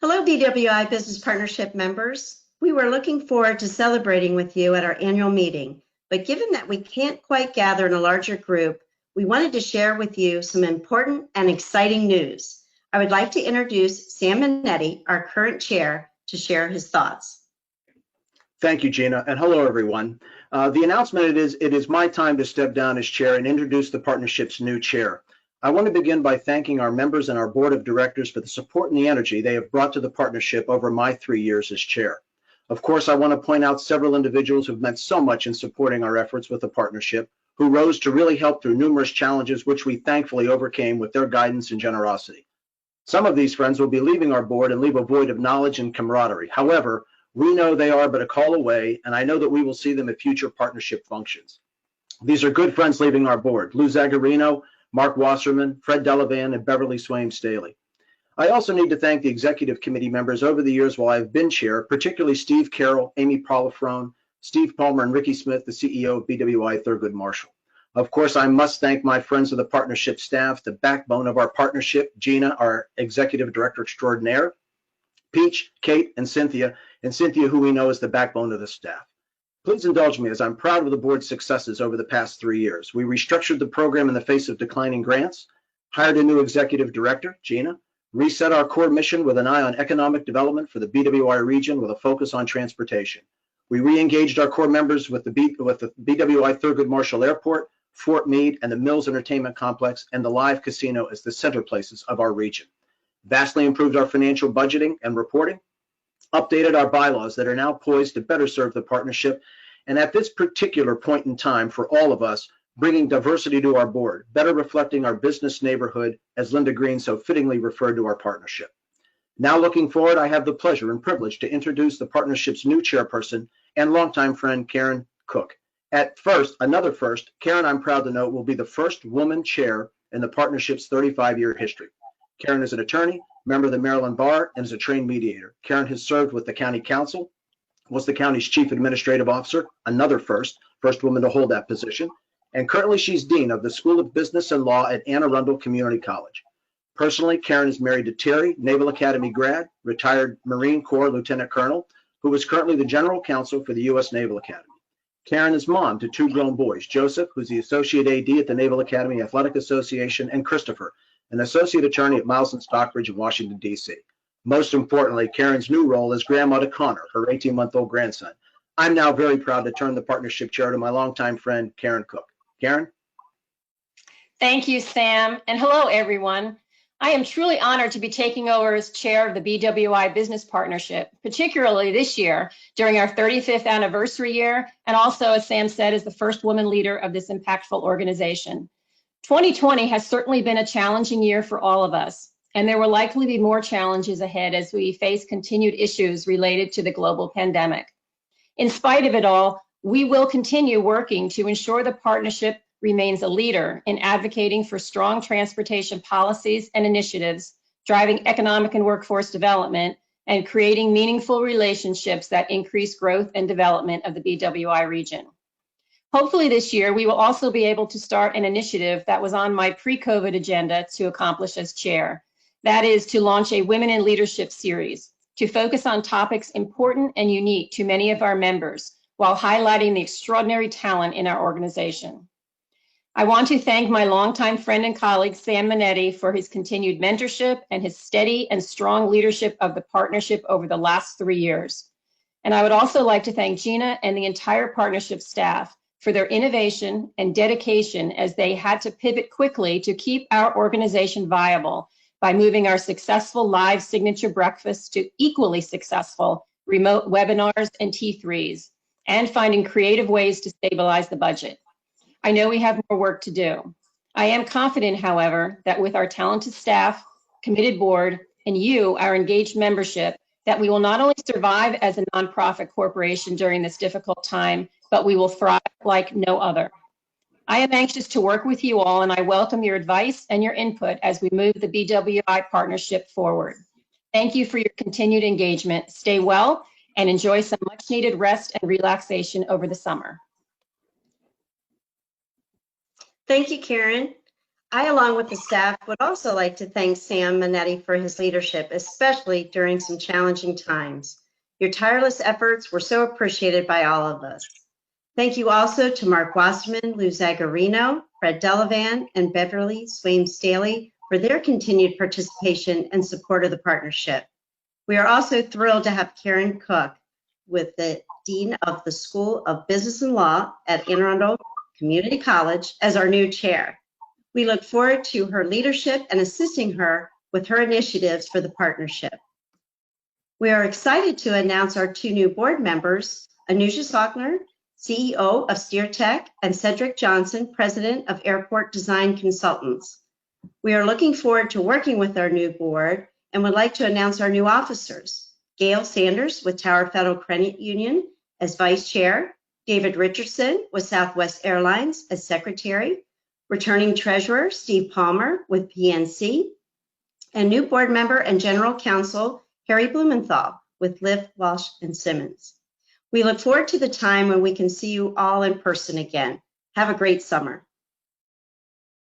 Hello, BWI Business Partnership members. We were looking forward to celebrating with you at our annual meeting, but given that we can't quite gather in a larger group, we wanted to share with you some important and exciting news. I would like to introduce Sam Minetti, our current chair, to share his thoughts. Thank you, Gina, and hello, everyone. The announcement it is my time to step down as chair and introduce the partnership's new chair. I want to begin by thanking our members and our board of directors for the support and the energy they have brought to the partnership over my 3 years as chair. Of course, I want to point out several individuals who've meant so much in supporting our efforts with the partnership, who rose to really help through numerous challenges, which we thankfully overcame with their guidance and generosity. Some of these friends will be leaving our board and leave a void of knowledge and camaraderie. However, we know they are but a call away, and I know that we will see them at future partnership functions. These are good friends leaving our board: Lou Zagarino, Mark Wasserman, Fred Delavan, and Beverly Swaim Staley. I also need to thank the executive committee members over the years while I've been chair, particularly Steve Carroll, Amy Polifrone, Steve Palmer, and Ricky Smith, the CEO of BWI Thurgood Marshall. Of course, I must thank my friends of the partnership staff, the backbone of our partnership, Gina, our executive director extraordinaire, Peach, Kate, and Cynthia, who we know is the backbone of the staff. Please indulge me as I'm proud of the board's successes over the past 3 years. We restructured the program in the face of declining grants, hired a new executive director, Gina, reset our core mission with an eye on economic development for the BWI region with a focus on transportation. We re-engaged our core members with the BWI Thurgood Marshall Airport, Fort Meade, and the Mills Entertainment Complex, and the Live Casino as the center places of our region. Vastly improved our financial budgeting and reporting, updated our bylaws that are now poised to better serve the partnership, and at this particular point in time for all of us, bringing diversity to our board, better reflecting our business neighborhood, as Linda Green so fittingly referred to our partnership. Now looking forward, I have the pleasure and privilege to introduce the partnership's new chairperson and longtime friend, Karen Cook. Another first, Karen, I'm proud to note, will be the first woman chair in the partnership's 35-year history. Karen is an attorney, member of the Maryland Bar, and is a trained mediator. Karen has served with the county council, was the county's chief administrative officer, another first woman to hold that position, and currently she's dean of the School of Business and Law at Anne Arundel Community College. Personally, Karen is married to Terry, Naval Academy grad, retired Marine Corps Lieutenant Colonel, who is currently the general counsel for the U.S. Naval Academy. Karen is mom to 2 grown boys, Joseph, who's the associate AD at the Naval Academy Athletic Association, and Christopher, an associate attorney at Miles and Stockbridge in Washington, D.C. Most importantly, Karen's new role is grandma to Connor, her 18-month-old grandson. I'm now very proud to turn the partnership chair to my longtime friend, Karen Cook. Karen? Thank you, Sam, and hello, everyone. I am truly honored to be taking over as chair of the BWI Business Partnership, particularly this year during our 35th anniversary year, and also, as Sam said, as the first woman leader of this impactful organization. 2020 has certainly been a challenging year for all of us, and there will likely be more challenges ahead as we face continued issues related to the global pandemic. In spite of it all, we will continue working to ensure the partnership remains a leader in advocating for strong transportation policies and initiatives, driving economic and workforce development, and creating meaningful relationships that increase growth and development of the BWI region. Hopefully this year, we will also be able to start an initiative that was on my pre-COVID agenda to accomplish as chair. That is to launch a Women in Leadership series to focus on topics important and unique to many of our members while highlighting the extraordinary talent in our organization. I want to thank my longtime friend and colleague, Sam Minetti, for his continued mentorship and his steady and strong leadership of the partnership over the last 3 years. And I would also like to thank Gina and the entire partnership staff for their innovation and dedication as they had to pivot quickly to keep our organization viable by moving our successful live signature breakfasts to equally successful remote webinars and T3s, and finding creative ways to stabilize the budget. I know we have more work to do. I am confident, however, that with our talented staff, committed board, and you, our engaged membership, that we will not only survive as a nonprofit corporation during this difficult time, but we will thrive like no other. I am anxious to work with you all, and I welcome your advice and your input as we move the BWI partnership forward. Thank you for your continued engagement. Stay well and enjoy some much needed rest and relaxation over the summer. Thank you, Karen. I, along with the staff, would also like to thank Sam Minetti for his leadership, especially during some challenging times. Your tireless efforts were so appreciated by all of us. Thank you also to Mark Wasserman, Lou Zagarino, Fred Delavan, and Beverly Swaim Staley for their continued participation and support of the partnership. We are also thrilled to have Karen Cook, with the Dean of the School of Business and Law at Anne Arundel Community College, as our new chair. We look forward to her leadership and assisting her with her initiatives for the partnership. We are excited to announce our two new board members, Anuja Faulkner, CEO of SteerTech, and Cedric Johnson, President of Airport Design Consultants. We are looking forward to working with our new board and would like to announce our new officers. Gail Sanders with Tower Federal Credit Union as Vice Chair, David Richardson with Southwest Airlines as Secretary, returning Treasurer Steve Palmer with PNC, and new board member and General Counsel Harry Blumenthal with Lyft, Walsh & Simmons. We look forward to the time when we can see you all in person again. Have a great summer.